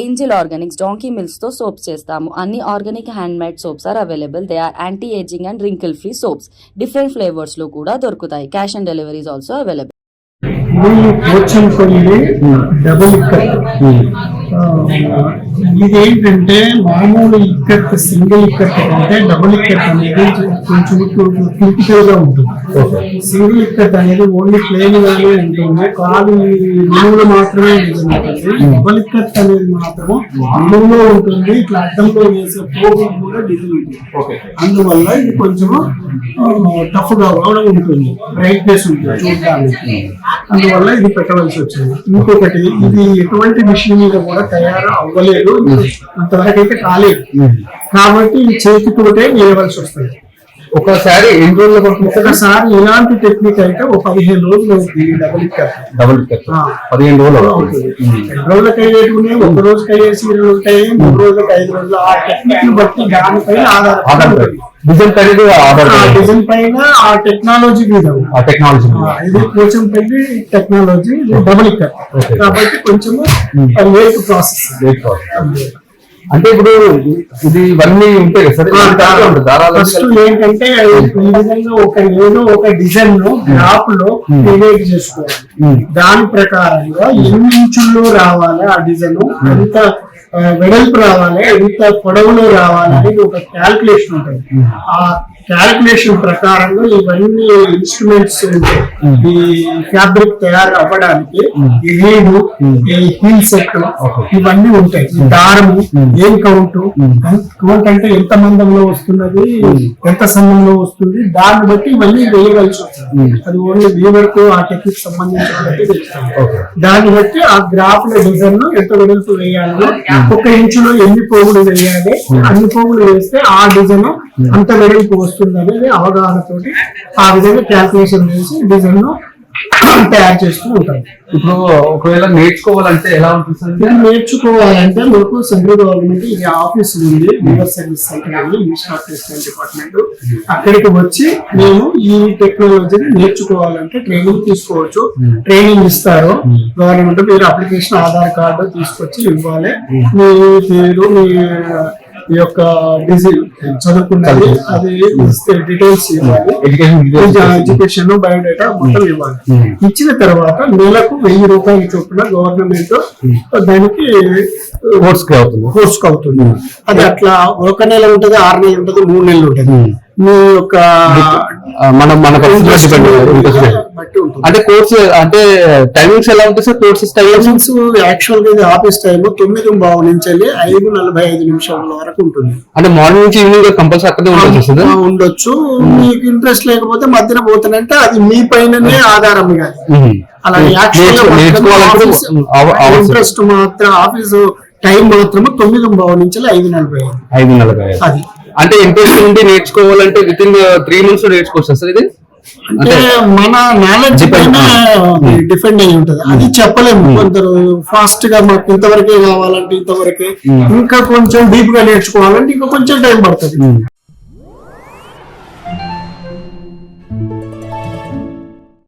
Angel organics donkey milks తో soaps చేస్తాము. అన్ని organic hand made soaps are available. They are anti aging and wrinkle free soaps. Different flavours లో కూడా దొరుకుతాయి. Cash on delivery is also available. Double ఇదేంటంటే మామూలు ikat single ikat అంటే double ikat అనేది కొంచెం క్రిటికల్ గా ఉంటుంది. సింగిల్ ఇక్కత్ అనేది ఓన్లీ ప్లేన్ గానే ఉంటుంది, కాలు నిలువులో మాత్రమే ఉంటుంది. డబుల్ ఇక్కత్ అనేది మాత్రం నిలువులో ఉంటుంది, ఇట్లా అడ్డంలో వేసే పోగు కూడా డిజైన్ ఉంటుంది. అందువల్ల ఇది కొంచెం టఫ్ గా కూడా ఉంటుంది, బ్రైట్నెస్ ఉంటుంది చూడడానికి. అందువల్ల ఇది పెట్టవలసి వచ్చింది. ఇంకొకటి, ఇది ఎటువంటి మిషన్ మీద కూడా తయారు అవ్వలేదు, అంతవరకు అయితే కాలేదు. కాబట్టి ఇది చేతితోటే వేయవలసి వస్తుంది. ఒకసారి ఎన్ని రోజులు? ఒకసారి ఇలాంటి టెక్నిక్ అయితే ఒక 15 రోజులు అవుతుంది. డబుల్ 15 రోజులు అవుతుంది. 2 రోజులకి అయ్యేటున్నాయి, 1 రోజుకి అయ్యేసి 2 రోజులకి అయ్యి 3 రోజులకి 5 రోజులు. ఆ టెక్నిక్ బట్టి దానిపైన ఆధారపడి డిజైన్ డిజైన్ పైన ఆ టెక్నాలజీ మీద ఇది కొంచెం పెద్ద టెక్నాలజీ, డబుల్ ఇక్కత్ కాబట్టి కొంచెం లేట్ ప్రాసెస్. అంటే ఇప్పుడు ఇది ఇవన్నీ ఉంటాయి కదా ఫస్ట్ ఏంటంటే ఈ విధంగా ఏదో ఒక డిజైన్ లో గ్రాఫ్ లో క్రియేట్ చేసుకోవాలి. దాని ప్రకారంగా ఎన్ని ఇంచుల్లో రావాలి ఆ డిజైన్, ఎంత వెడల్పు రావాలి, ఎంత పొడవులో రావాలి అనేది ఒక క్యాల్కులేషన్ ఉంటుంది. ఆ క్యాల్కులేషన్ ప్రకారంగా ఇవన్నీ ఇన్స్ట్రుమెంట్స్ ఉంటాయి. ఈ ఫ్యాబ్రిక్ తయారు అవ్వడానికి ఈ రీడు, ఈ హీల్ సెట్ ఇవన్నీ ఉంటాయి. దారము, ఏం కౌంట్ అంటే ఎంత మందంలో వస్తున్నది, ఎంత సమయంలో వస్తుంది, దాన్ని బట్టి ఇవన్నీ వేయవలసి వస్తుంది. అది ఓన్లీ వీవర్ కు ఆ టెక్నిక్ సంబంధించిన దాన్ని బట్టి ఆ గ్రాఫ్ లో డిజైన్ ఎంత వెడల్పు వేయాలో, 1 ఇంచులో ఎన్ని పోగులు వేయాలి, అన్ని పోగులు వేస్తే ఆ డిజైన్ అంత వెడల్పు వస్తుంది అనేది అవగాహనతోటి ఆ విధంగా క్యాల్కులేషన్ చేసి డిజైన్ ను తయారు చేస్తూ ఉంటాం. ఇప్పుడు ఒకవేళ నేర్చుకోవాలంటే ఎలా ఉంటుంది? నేర్చుకోవాలంటే మాకు సెంట్రల్ గవర్నమెంట్ ఇది ఆఫీస్ ఉంది, రివర్ సర్వీస్ సెంటర్ అని, మినిస్టర్ ఆఫ్ టెక్స్టైల్ డిపార్ట్మెంట్. అక్కడికి వచ్చి మేము ఈ టెక్నాలజీని నేర్చుకోవాలంటే ట్రైనింగ్ తీసుకోవచ్చు. ట్రైనింగ్ ఇస్తారు గవర్నమెంట్. మీరు అప్లికేషన్, ఆధార్ కార్డు తీసుకొచ్చి ఇవ్వాలి. మీ పేరు, మీ యొక్క చదువుకున్నది అది డీటెయిల్స్ ఇవ్వాలి, ఎడ్యుకేషన్, బయోడేటా మొత్తం ఇవ్వాలి. ఇచ్చిన తర్వాత నెలకు 1000 రూపాయలు చొప్పున గవర్నమెంట్ దానికి కోర్స్ అవుతుంది. అది అట్లా 1 నెల ఉంటుంది, 6 నెలలు ఉంటుంది, 3 నెలలు ఉంటుంది. మీ యొక్క అంటే కోర్స్ అంటే టైమింగ్స్ ఎలా ఉంటుంది సార్? కోర్సెస్ టైమింగ్స్ యాక్చువల్ గా ఆఫీస్ టైం 9:15 నుంచి 5:45 వరకు ఉంటుంది. అంటే మార్నింగ్ నుంచి ఈవినింగ్ కంపల్సరీ అక్కడే ఉండొచ్చు. మీకు ఇంట్రెస్ట్ లేకపోతే మధ్యన పోతానంటే అది మీ పైననే ఆధారం. అలా ఇంట్రెస్ట్ మాత్రం ఆఫీసు టైం మాత్రం 9:15 నుంచి 5:45. అది అంటే ఇంట్రెస్ట్ నుండి నేర్చుకోవాలంటే విత్ ఇన్ 3 months లో నేర్చుకోవచ్చు సార్ ఇది? అంటే మన నాలెడ్జ్ పైన డిపెండ్ అయి ఉంటది. అది చెప్పలేము. కొందరు ఫాస్ట్ గా మాకు ఇంతవరకే కావాలంటే ఇంతవరకే, ఇంకా కొంచెం డీప్ గా నేర్చుకోవాలంటే ఇంకా కొంచెం టైం పడుతుంది.